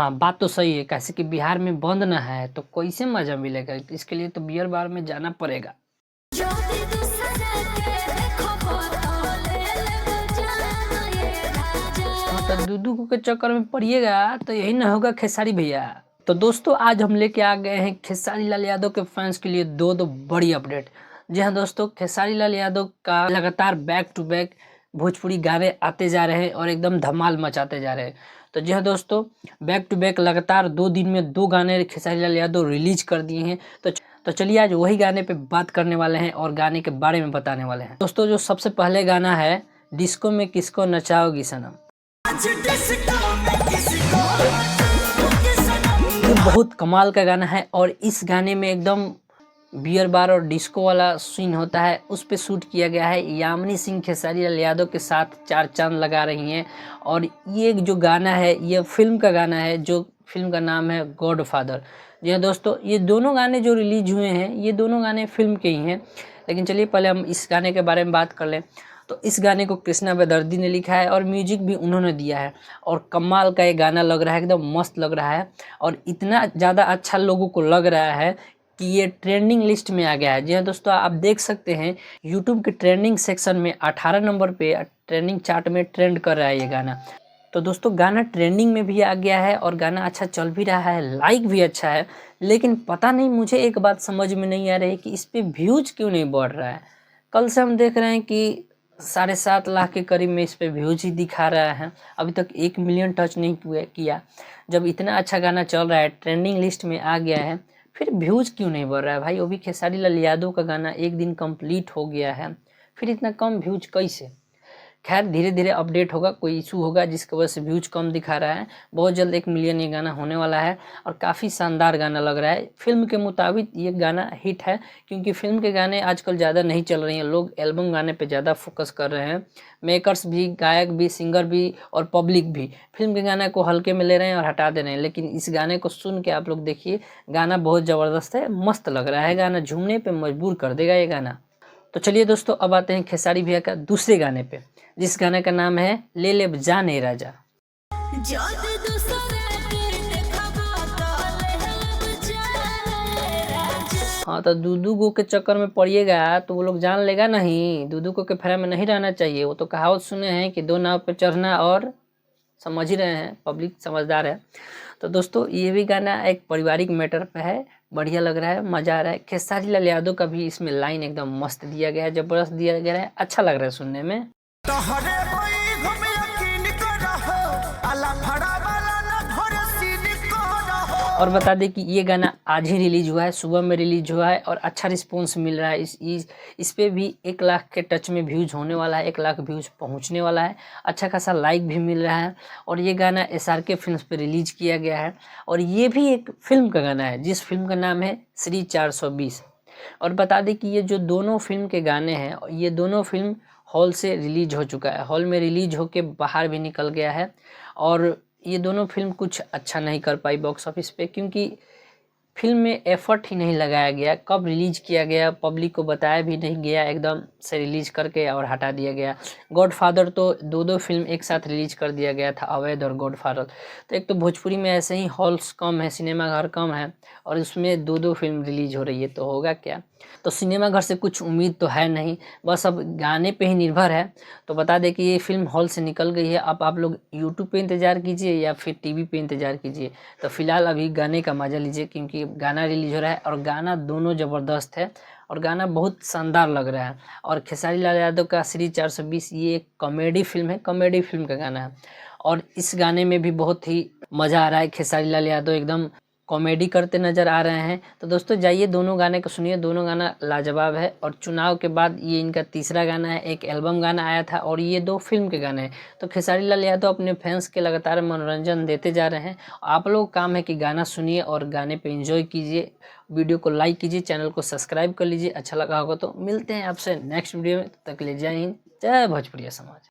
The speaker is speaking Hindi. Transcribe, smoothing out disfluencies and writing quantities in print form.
हाँ, बात तो सही है, कैसे कि बिहार में बंद ना है तो कैसे मज़ा मिलेगा? इसके लिए तो बियर बार में जाना पड़ेगा। हाँ, तो दूधू के चक्कर में पड़िएगा तो यही ना होगा खेसारी भैया। तो दोस्तों आज हम लेके आ गए हैं खेसारी लाल यादव के फैंस के लिए दो बड़ी अपडेट। जी हाँ दोस्तों, खेसारी लाल यादव का लगातार बैक टू बैक भोजपुरी गाने आते जा रहे हैं और एकदम धमाल मचाते जा रहे हैं। तो जी हाँ दोस्तों, बैक टू बैक लगातार 2 दिन में 2 गाने खेसारी लाल यादव रिलीज कर दिए हैं। तो चलिए आज वही गाने पे बात करने वाले हैं और गाने के बारे में बताने वाले हैं। दोस्तों जो सबसे पहले गाना है डिस्को में किसको नचाओगी सनम, ये बहुत कमाल का गाना है और इस गाने में एकदम बियर बार और डिस्को वाला सीन होता है, उस पे शूट किया गया है। यामिनी सिंह खेसारी लाल यादव के साथ 4 चांद लगा रही हैं और ये जो गाना है ये फिल्म का गाना है, जो फिल्म का नाम है गॉड फादर। जी हाँ दोस्तों, ये दोनों गाने जो रिलीज हुए हैं ये दोनों गाने फिल्म के ही हैं। लेकिन चलिए पहले हम इस गाने के बारे में बात कर लें। तो इस गाने को कृष्णा बेदर्दी ने लिखा है और म्यूजिक भी उन्होंने दिया है और कमाल का ये गाना लग रहा है, एकदम मस्त लग रहा है और इतना ज़्यादा अच्छा लोगों को लग रहा है कि ये ट्रेंडिंग लिस्ट में आ गया है। जी हाँ दोस्तों, आप देख सकते हैं यूट्यूब के ट्रेंडिंग सेक्शन में 18 नंबर पे ट्रेंडिंग चार्ट में ट्रेंड कर रहा है ये गाना। तो दोस्तों गाना ट्रेंडिंग में भी आ गया है और गाना अच्छा चल भी रहा है, लाइक भी अच्छा है। लेकिन पता नहीं, मुझे एक बात समझ में नहीं आ रही कि इस पर व्यूज क्यों नहीं बढ़ रहा है। कल से हम देख रहे हैं कि 7.5 लाख के करीब में इस पे व्यूज ही दिखा रहा है, अभी तक 1 मिलियन टच नहीं किया। जब इतना अच्छा गाना चल रहा है, ट्रेंडिंग लिस्ट में आ गया है, फिर व्यूज क्यों नहीं बढ़ रहा है भाई? वो भी खेसारी लाल यादव का गाना 1 दिन कंप्लीट हो गया है, फिर इतना कम व्यूज कैसे? खैर धीरे धीरे अपडेट होगा, कोई इशू होगा जिसकी वजह से व्यूज कम दिखा रहा है। बहुत जल्द 1 मिलियन ये गाना होने वाला है और काफ़ी शानदार गाना लग रहा है। फिल्म के मुताबिक ये गाना हिट है, क्योंकि फिल्म के गाने आजकल ज़्यादा नहीं चल रही हैं, लोग एल्बम गाने पे ज़्यादा फोकस कर रहे हैं। मेकर्स भी, गायक भी, सिंगर भी और पब्लिक भी फिल्म के गाने को हल्के में ले रहे हैं और हटा दे रहे हैं। लेकिन इस गाने को सुन के आप लोग देखिए, गाना बहुत ज़बरदस्त है, मस्त लग रहा है गाना, झूमने पर मजबूर कर देगा ये गाना। तो चलिए दोस्तों अब आते हैं खेसारी भैया का दूसरे गाने पे, जिस गाने का नाम है ले ले जाने राजा। हाँ, तो दूधू गो के चक्कर में पड़िएगा तो वो लोग जान लेगा नहीं, दूधू को के फेरा में नहीं रहना चाहिए। वो तो कहावत सुने हैं कि 2 नाव पे चढ़ना, और समझ ही रहे हैं, पब्लिक समझदार है। तो दोस्तों ये भी गाना एक पारिवारिक मैटर पे है, बढ़िया लग रहा है, मज़ा आ रहा है। खेसारी लाल यादव का भी इसमें लाइन एकदम मस्त दिया गया है, ज़बरदस्त दिया गया है, अच्छा लग रहा है सुनने में। और बता दें कि ये गाना आज ही रिलीज हुआ है, सुबह में रिलीज हुआ है और अच्छा रिस्पॉन्स मिल रहा है। इस पे भी 1 लाख के टच में व्यूज होने वाला है, 1 लाख व्यूज पहुंचने वाला है, अच्छा खासा लाइक भी मिल रहा है। और ये गाना SRK फिल्म्स पे रिलीज किया गया है और ये भी एक फिल्म का गाना है, जिस फिल्म का नाम है श्री 420। और बता दें कि ये जो दोनों फिल्म के गाने हैं, ये दोनों फिल्म हॉल से रिलीज हो चुका है, हॉल में रिलीज होके बाहर भी निकल गया है। और ये दोनों फिल्म कुछ अच्छा नहीं कर पाई बॉक्स ऑफिस पे, क्योंकि फिल्म में एफर्ट ही नहीं लगाया गया। कब रिलीज किया गया पब्लिक को बताया भी नहीं गया, एकदम से रिलीज करके और हटा दिया गया। गॉड फादर तो 2 फिल्म एक साथ रिलीज कर दिया गया था, अवैध और गॉड फादर। तो एक तो भोजपुरी में ऐसे ही हॉल्स कम है, सिनेमा घर कम है, और उसमें 2 फिल्म रिलीज हो रही है, तो होगा क्या? तो सिनेमा घर से कुछ उम्मीद तो है नहीं, बस अब गाने पे ही निर्भर है। तो बता दें कि ये फिल्म हॉल से निकल गई है, अब आप लोग यूट्यूब पे इंतज़ार कीजिए या फिर टीवी पे इंतज़ार कीजिए। तो फिलहाल अभी गाने का मज़ा लीजिए, क्योंकि गाना रिलीज हो रहा है और गाना दोनों ज़बरदस्त है और गाना बहुत शानदार लग रहा है। और खेसारी लाल यादव का श्री 420 ये एक कॉमेडी फिल्म है, कॉमेडी फिल्म का गाना है और इस गाने में भी बहुत ही मज़ा आ रहा है। खेसारी लाल यादव एकदम कॉमेडी करते नज़र आ रहे हैं। तो दोस्तों जाइए दोनों गाने को सुनिए, दोनों गाना लाजवाब है। और चुनाव के बाद ये इनका तीसरा गाना है, एक एल्बम गाना आया था और ये 2 फिल्म के गाने हैं। तो खेसारी लाल यादव अपने फैंस के लगातार मनोरंजन देते जा रहे हैं। आप लोगों का काम है कि गाना सुनिए और गाने पे एंजॉय कीजिए। वीडियो को लाइक कीजिए, चैनल को सब्सक्राइब कर लीजिए, अच्छा लगा होगा तो। मिलते हैं आपसे नेक्स्ट वीडियो में, तब तक के लिए जय हिंद, जय भोजपुरिया समाज।